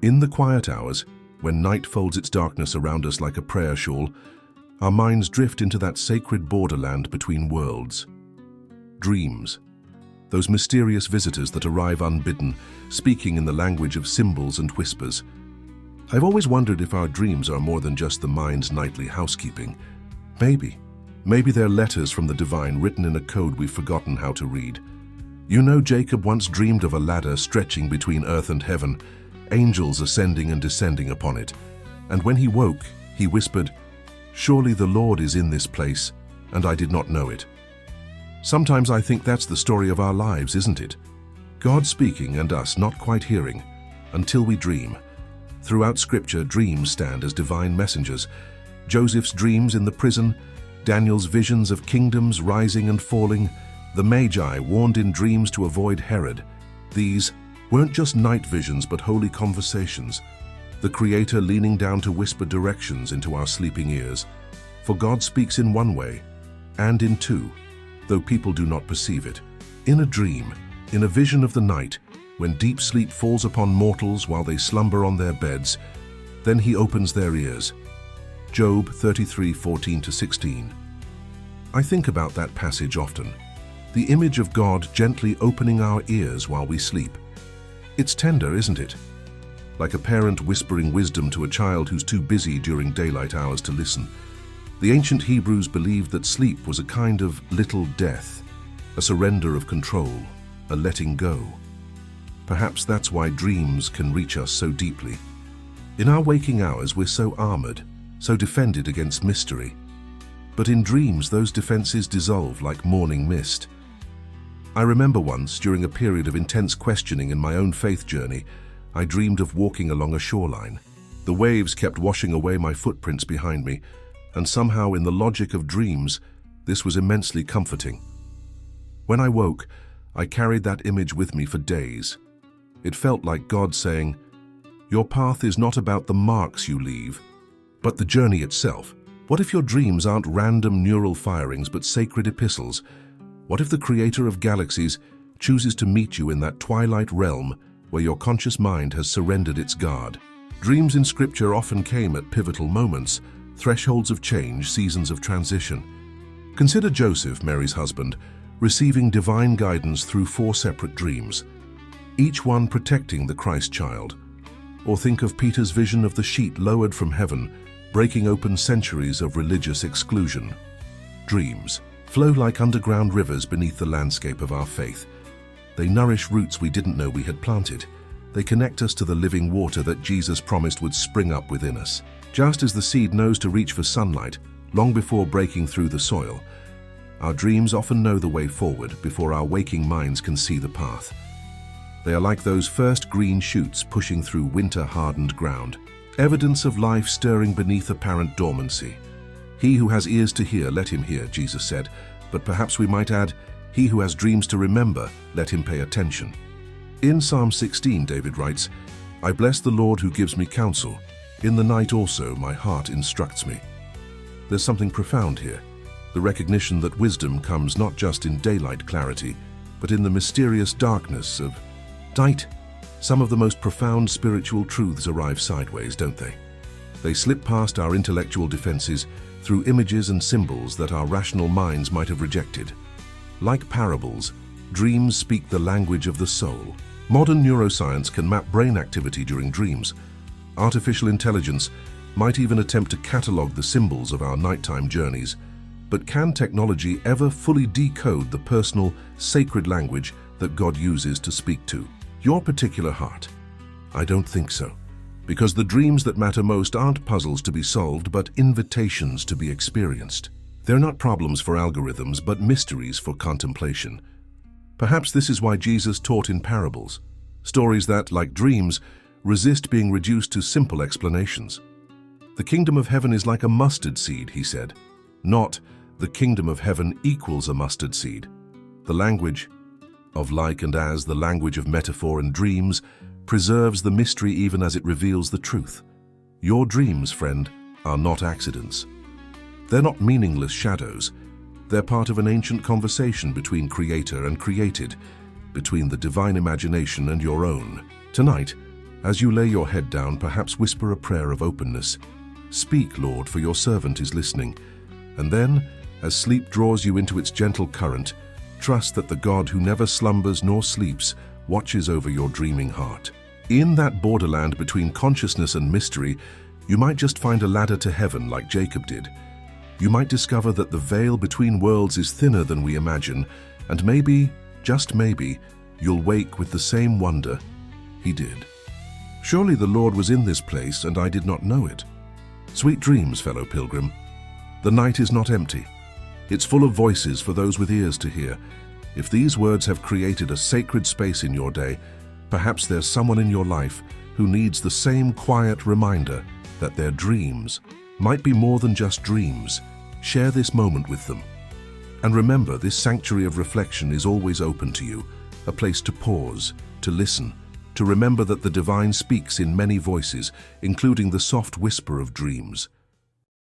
In the quiet hours, when night folds its darkness around us like a prayer shawl, our minds drift into that sacred borderland between worlds. Dreams. Those mysterious visitors that arrive unbidden, speaking in the language of symbols and whispers. I've always wondered if our dreams are more than just the mind's nightly housekeeping. Maybe they're letters from the divine written in a code we've forgotten how to read. You know, Jacob once dreamed of a ladder stretching between earth and heaven, angels ascending and descending upon it. And when he woke, he whispered, "Surely the Lord is in this place, and I did not know it." Sometimes I think that's the story of our lives, isn't it? God speaking and us not quite hearing, until we dream. Throughout Scripture, dreams stand as divine messengers. Joseph's dreams in the prison, Daniel's visions of kingdoms rising and falling, the Magi warned in dreams to avoid Herod. These weren't just night visions but holy conversations, the Creator leaning down to whisper directions into our sleeping ears. For God speaks in one way, and in two, though people do not perceive it. In a dream, in a vision of the night, when deep sleep falls upon mortals while they slumber on their beds, then he opens their ears. Job 33:14-16. I think about that passage often. The image of God gently opening our ears while we sleep. It's tender, isn't it? Like a parent whispering wisdom to a child who's too busy during daylight hours to listen. The ancient Hebrews believed that sleep was a kind of little death, a surrender of control, a letting go. Perhaps that's why dreams can reach us so deeply. In our waking hours, we're so armored, so defended against mystery. But in dreams, those defenses dissolve like morning mist. I remember once, during a period of intense questioning in my own faith journey, I dreamed of walking along a shoreline. The waves kept washing away my footprints behind me, and somehow in the logic of dreams, this was immensely comforting. When I woke, I carried that image with me for days. It felt like God saying, "Your path is not about the marks you leave, but the journey itself." What if your dreams aren't random neural firings but sacred epistles? What if the Creator of galaxies chooses to meet you in that twilight realm where your conscious mind has surrendered its guard? Dreams in Scripture often came at pivotal moments, thresholds of change, seasons of transition. Consider Joseph, Mary's husband, receiving divine guidance through 4 separate dreams, each one protecting the Christ child. Or think of Peter's vision of the sheet lowered from heaven, breaking open centuries of religious exclusion. Dreams flow like underground rivers beneath the landscape of our faith. They nourish roots we didn't know we had planted. They connect us to the living water that Jesus promised would spring up within us. Just as the seed knows to reach for sunlight long before breaking through the soil, our dreams often know the way forward before our waking minds can see the path. They are like those first green shoots pushing through winter-hardened ground, evidence of life stirring beneath apparent dormancy. He who has ears to hear, let him hear, Jesus said, but perhaps we might add, he who has dreams to remember, let him pay attention. In Psalm 16, David writes, "I bless the Lord who gives me counsel. In the night also my heart instructs me." There's something profound here, the recognition that wisdom comes not just in daylight clarity, but in the mysterious darkness of night. Some of the most profound spiritual truths arrive sideways, don't they? They slip past our intellectual defenses through images and symbols that our rational minds might have rejected. Like parables, dreams speak the language of the soul. Modern neuroscience can map brain activity during dreams. Artificial intelligence might even attempt to catalog the symbols of our nighttime journeys. But can technology ever fully decode the personal, sacred language that God uses to speak to your particular heart? I don't think so. Because the dreams that matter most aren't puzzles to be solved, but invitations to be experienced. They're not problems for algorithms, but mysteries for contemplation. Perhaps this is why Jesus taught in parables, stories that, like dreams, resist being reduced to simple explanations. The kingdom of heaven is like a mustard seed, he said, not the kingdom of heaven equals a mustard seed. The language of like and as, the language of metaphor and dreams, preserves the mystery even as it reveals the truth. Your dreams, friend, are not accidents. They're not meaningless shadows. They're part of an ancient conversation between creator and created, between the divine imagination and your own. Tonight, As you lay your head down, perhaps whisper a prayer of openness. Speak, Lord, for your servant is listening. And then, as sleep draws you into its gentle current, trust that the God who never slumbers nor sleeps watches over your dreaming heart. In that borderland between consciousness and mystery, you might just find a ladder to heaven like Jacob did. You might discover that the veil between worlds is thinner than we imagine, and maybe, just maybe, you'll wake with the same wonder he did. Surely the Lord was in this place and I did not know it. Sweet dreams, fellow pilgrim. The night is not empty. It's full of voices for those with ears to hear. If these words have created a sacred space in your day, perhaps there's someone in your life who needs the same quiet reminder that their dreams might be more than just dreams. Share this moment with them. And remember, this sanctuary of reflection is always open to you, a place to pause, to listen, to remember that the divine speaks in many voices, including the soft whisper of dreams.